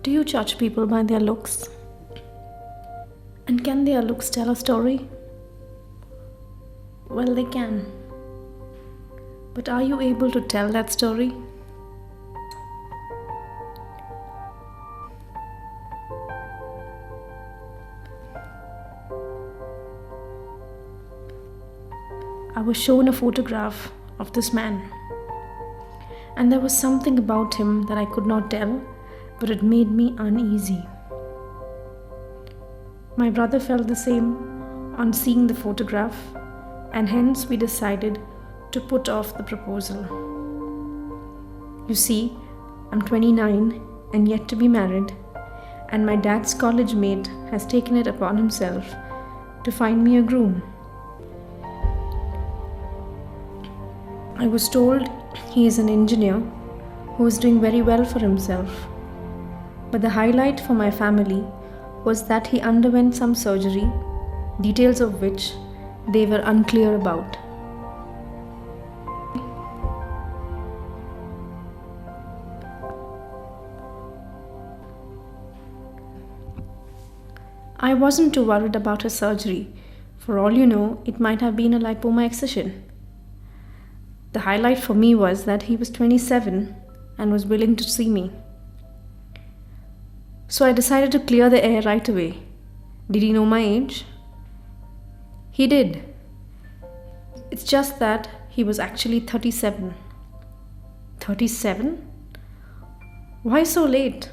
Do you judge people by their looks? And can their looks tell a story? Well, they can. But are you able to tell that story? I was shown a photograph of this man, and there was something about him that I could not tell, but it made me uneasy. My brother felt the same on seeing the photograph, and hence we decided to put off the proposal. You see, I'm 29 and yet to be married, and my dad's college mate has taken it upon himself to find me a groom. I was told he is an engineer who is doing very well for himself. But the highlight for my family was that he underwent some surgery, details of which they were unclear about. I wasn't too worried about his surgery. For all you know, it might have been a lipoma excision. The highlight for me was that he was 27 and was willing to see me. So I decided to clear the air right away. Did he know my age? He did. It's just that he was actually 37. 37? Why so late?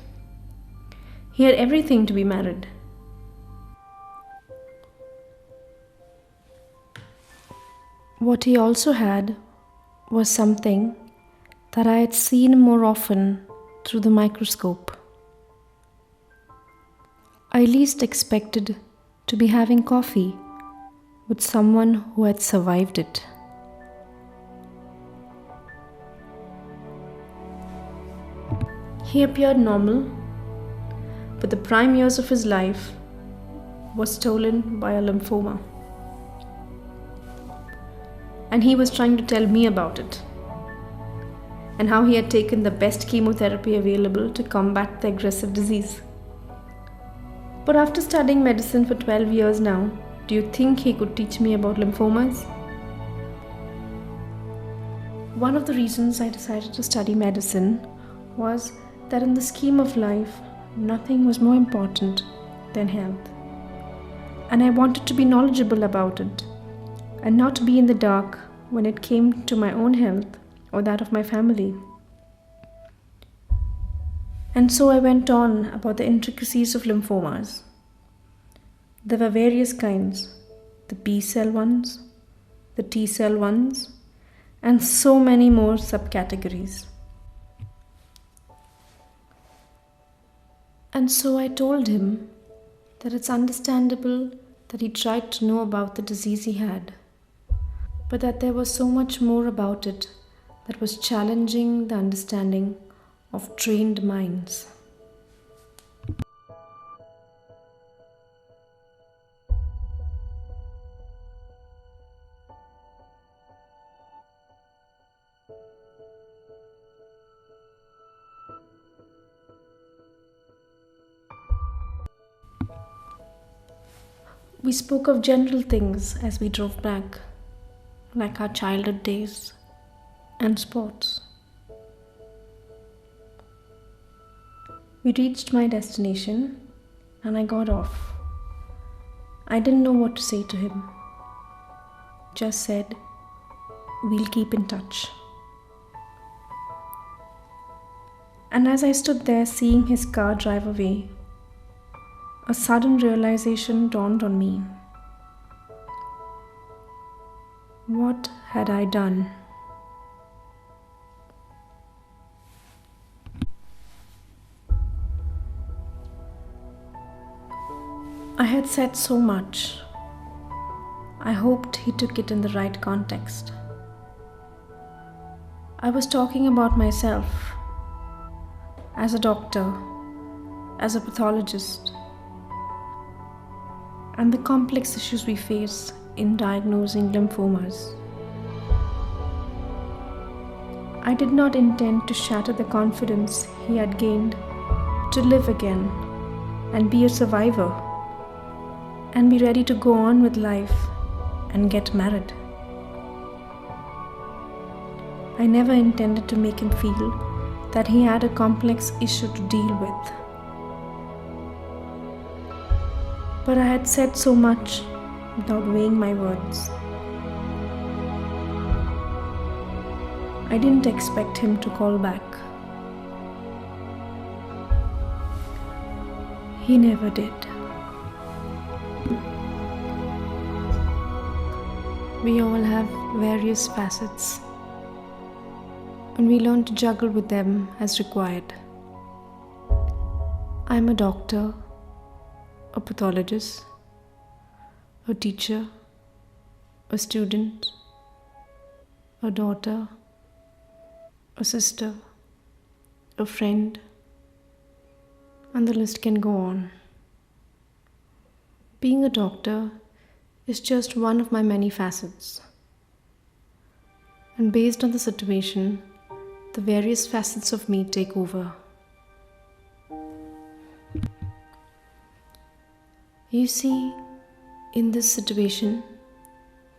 He had everything to be married. What he also had was something that I had seen more often through the microscope. I least expected to be having coffee with someone who had survived it. He appeared normal, but the prime years of his life was stolen by a lymphoma. And he was trying to tell me about it, and how he had taken the best chemotherapy available to combat the aggressive disease. But after studying medicine for 12 years now, do you think he could teach me about lymphomas? One of the reasons I decided to study medicine was that in the scheme of life, nothing was more important than health. And I wanted to be knowledgeable about it, and not be in the dark when it came to my own health or that of my family. And so I went on about the intricacies of lymphomas. There were various kinds, the B-cell ones, the T-cell ones, and so many more subcategories. And so I told him that it's understandable that he tried to know about the disease he had, but that there was so much more about it that was challenging the understanding of trained minds. We spoke of general things as we drove back, like our childhood days and sports. We reached my destination and I got off. I didn't know what to say to him. Just said, "We'll keep in touch." And as I stood there seeing his car drive away, a sudden realization dawned on me. What had I done? I had said so much. I hoped he took it in the right context. I was talking about myself as a doctor, as a pathologist, and the complex issues we face in diagnosing lymphomas. I did not intend to shatter the confidence he had gained to live again and be a survivor and be ready to go on with life and get married. I never intended to make him feel that he had a complex issue to deal with. But I had said so much without weighing my words. I didn't expect him to call back. He never did. We all have various facets, and we learn to juggle with them as required. I'm a doctor, a pathologist, a teacher, a student, a daughter, a sister, a friend, and the list can go on. Being a doctor is just one of my many facets. And based on the situation, the various facets of me take over. You see, in this situation,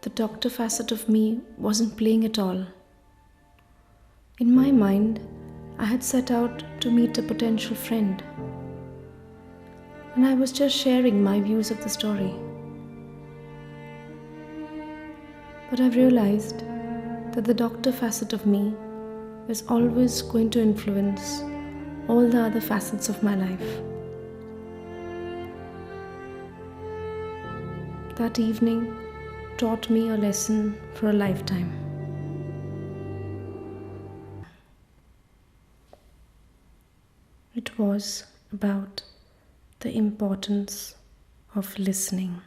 the doctor facet of me wasn't playing at all. In my mind, I had set out to meet a potential friend, and I was just sharing my views of the story. But I've realized that the doctor facet of me is always going to influence all the other facets of my life. That evening taught me a lesson for a lifetime. It was about the importance of listening.